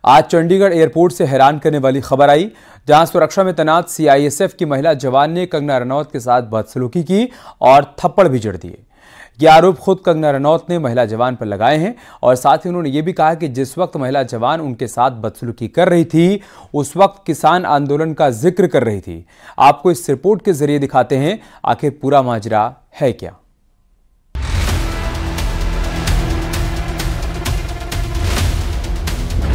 आज चंडीगढ़ एयरपोर्ट से हैरान करने वाली खबर आई, जहां सुरक्षा में तैनात सीआईएसएफ की महिला जवान ने कंगना रनौत के साथ बदसलूकी की और थप्पड़ भी जड़ दिए। ये आरोप खुद कंगना रनौत ने महिला जवान पर लगाए हैं और साथ ही उन्होंने ये भी कहा कि जिस वक्त महिला जवान उनके साथ बदसलूकी कर रही थी, उस वक्त किसान आंदोलन का जिक्र कर रही थी। आपको इस रिपोर्ट के जरिए दिखाते हैं आखिर पूरा माजरा है क्या।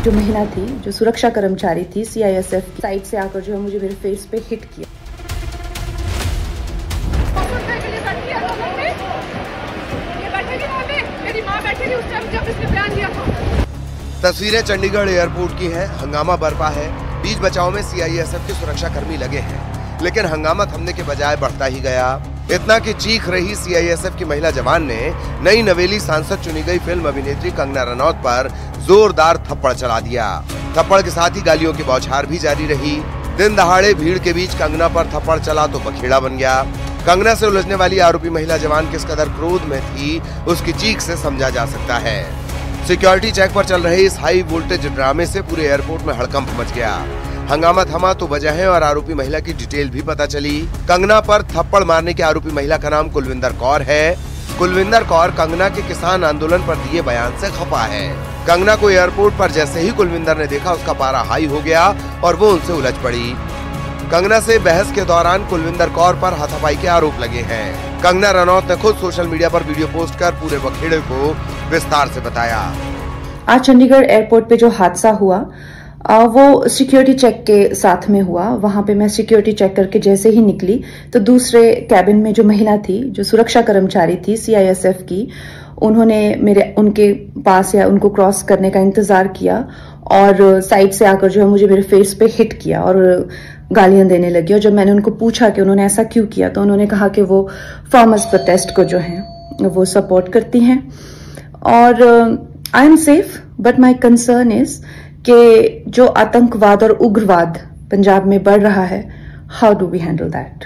जो महिला थी, जो सुरक्षा कर्मचारी थी सीआईएसएफ की साइड से आकर जो है मुझे मेरे फेस पे हिट किया। तस्वीरें चंडीगढ़ एयरपोर्ट की हैं। हंगामा बरपा है। बीच बचाव में सीआईएसएफ के सुरक्षा कर्मी लगे हैं, लेकिन हंगामा थमने के बजाय बढ़ता ही गया। इतना कि चीख रही सीआईएसएफ की महिला जवान ने नई नवेली सांसद चुनी गई फिल्म अभिनेत्री कंगना रनौत पर जोरदार थप्पड़ चला दिया। थप्पड़ के साथ ही गालियों की बौछार भी जारी रही। दिन दहाड़े भीड़ के बीच कंगना पर थप्पड़ चला तो बखेड़ा बन गया। कंगना से उलझने वाली आरोपी महिला जवान किस कदर क्रोध में थी, उसकी चीख से समझा जा सकता है। सिक्योरिटी चेक पर चल रहे इस हाई वोल्टेज ड्रामे से पूरे एयरपोर्ट में हड़कंप मच गया। हंगामा थमा तो वजह और आरोपी महिला की डिटेल भी पता चली। कंगना पर थप्पड़ मारने के आरोपी महिला का नाम कुलविंदर कौर है। कुलविंदर कौर कंगना के किसान आंदोलन पर दिए बयान से खफा है। कंगना को एयरपोर्ट पर जैसे ही कुलविंदर ने देखा, उसका पारा हाई हो गया और वो उनसे उलझ पड़ी। कंगना से बहस के दौरान कुलविंदर कौर पर हाथापाई के आरोप लगे हैं। कंगना रनौत ने खुद सोशल मीडिया पर वीडियो पोस्ट कर पूरे बखेड़े को विस्तार से बताया। आज चंडीगढ़ एयरपोर्ट पे जो हादसा हुआ वो सिक्योरिटी चेक के साथ में हुआ। वहां पे मैं सिक्योरिटी चेक करके जैसे ही निकली तो दूसरे कैबिन में जो महिला थी, जो सुरक्षा कर्मचारी थी सीआईएसएफ की, उन्होंने उनके पास या उनको क्रॉस करने का इंतजार किया और साइड से आकर जो है मुझे मेरे फेस पे हिट किया और गालियां देने लगी। और जब मैंने उनको पूछा कि उन्होंने ऐसा क्यों किया, तो उन्होंने कहा कि वो फार्मर्स प्रोटेस्ट को जो है वो सपोर्ट करती हैं और I am safe, but my concern is कि जो आतंकवाद और उग्रवाद पंजाब में बढ़ रहा है, how do we handle that.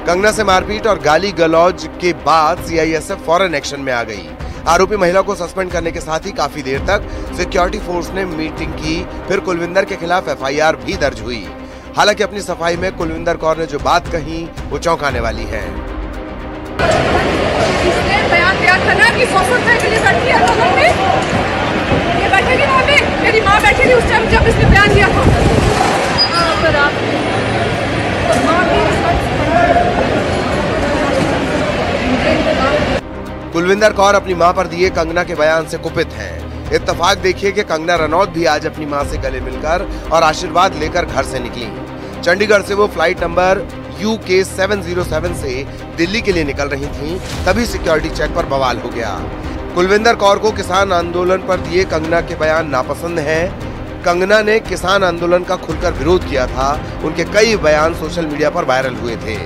Kangana से मारपीट और गाली गलौज के बाद सीआईएसएफ फौरन एक्शन में आ गई। आरोपी महिला को सस्पेंड करने के साथ ही काफी देर तक सिक्योरिटी फोर्स ने मीटिंग की। फिर कुलविंदर के खिलाफ एफआईआर भी दर्ज हुई। हालांकि अपनी सफाई में कुलविंदर कौर ने जो बात कही वो चौंकाने वाली है। इसने बयान दिया था ना कि 100 रुपए के लिए बैठी है तो ये बैठेगी वहाँ पे, मेरी माँ बैठी थी उस टाइम जब इसने बयान दिया था। पर आप कुलविंदर कौर अपनी मां पर दिए कंगना के बयान से कुपित हैं। इत्तेफाक देखिए कि कंगना रनौत भी आज अपनी मां से गले मिलकर और आशीर्वाद लेकर घर से निकली। चंडीगढ़ से वो फ्लाइट नंबर UK 707 से दिल्ली के लिए निकल रही थीं, तभी सिक्योरिटी चेक पर बवाल हो गया। कुलविंदर कौर को किसान आंदोलन पर दिए कंगना के बयान नापसंद हैं। कंगना ने किसान आंदोलन का खुलकर विरोध किया था। उनके कई बयान सोशल मीडिया पर वायरल हुए थे।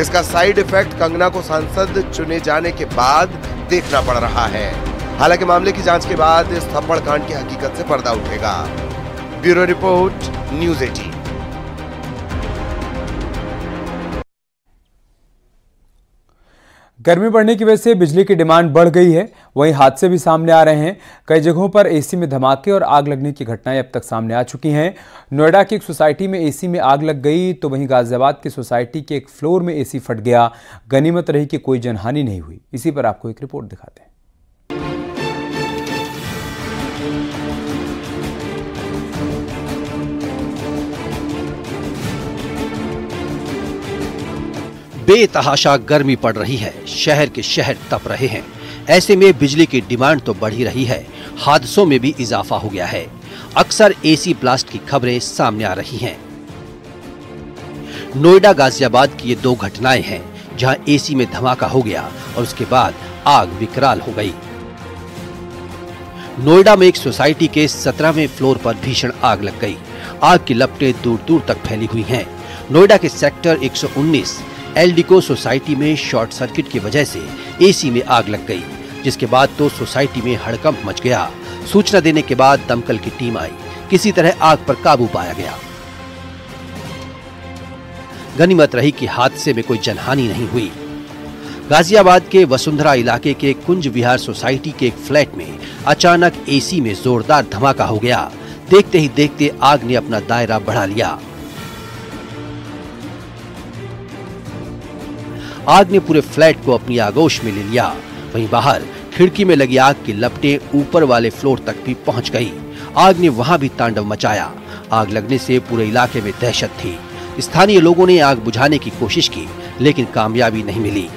इसका साइड इफेक्ट कंगना को सांसद चुने जाने के बाद देखना पड़ रहा है। हालांकि मामले की जांच के बाद इस थप्पड़ कांड की हकीकत से पर्दा उठेगा। Bureau report, news 18। गर्मी बढ़ने की वजह से बिजली की डिमांड बढ़ गई है। वहीं हादसे भी सामने आ रहे हैं। कई जगहों पर एसी में धमाके और आग लगने की घटनाएं अब तक सामने आ चुकी हैं। नोएडा की एक सोसाइटी में एसी में आग लग गई, तो वहीं गाजियाबाद की सोसाइटी के एक फ्लोर में एसी फट गया। गनीमत रही कि कोई जनहानि नहीं हुई। इसी पर आपको एक रिपोर्ट दिखाते हैं। बेतहाशा गर्मी पड़ रही है। शहर के शहर तप रहे हैं। ऐसे में बिजली की डिमांड तो बढ़ ही रही है, हादसों में भी इजाफा हो गया है। अक्सर एसी ब्लास्ट की खबरें सामने आ रही हैं। नोएडा गाजियाबाद की ये दो घटनाएं हैं जहां एसी में धमाका हो गया और उसके बाद आग विकराल हो गई। नोएडा में एक सोसाइटी के 17वें फ्लोर पर भीषण आग लग गई। आग की लपटें दूर दूर तक फैली हुई हैं। नोएडा के सेक्टर 119 एल्डिको सोसाइटी में शॉर्ट सर्किट की वजह से एसी में आग लग गई, जिसके बाद तो सोसाइटी में हड़कंप मच गया। सूचना देने के बाद दमकल की टीम आई, किसी तरह आग पर काबू पाया गया। गनीमत रही कि हादसे में कोई जनहानि नहीं हुई। गाजियाबाद के वसुंधरा इलाके के कुंज विहार सोसाइटी के एक फ्लैट में अचानक एसी में जोरदार धमाका हो गया। देखते ही देखते आग ने अपना दायरा बढ़ा लिया। आग ने पूरे फ्लैट को अपनी आगोश में ले लिया। वहीं बाहर खिड़की में लगी आग की लपटें ऊपर वाले फ्लोर तक भी पहुंच गई। आग ने वहां भी तांडव मचाया। आग लगने से पूरे इलाके में दहशत थी। स्थानीय लोगों ने आग बुझाने की कोशिश की, लेकिन कामयाबी नहीं मिली।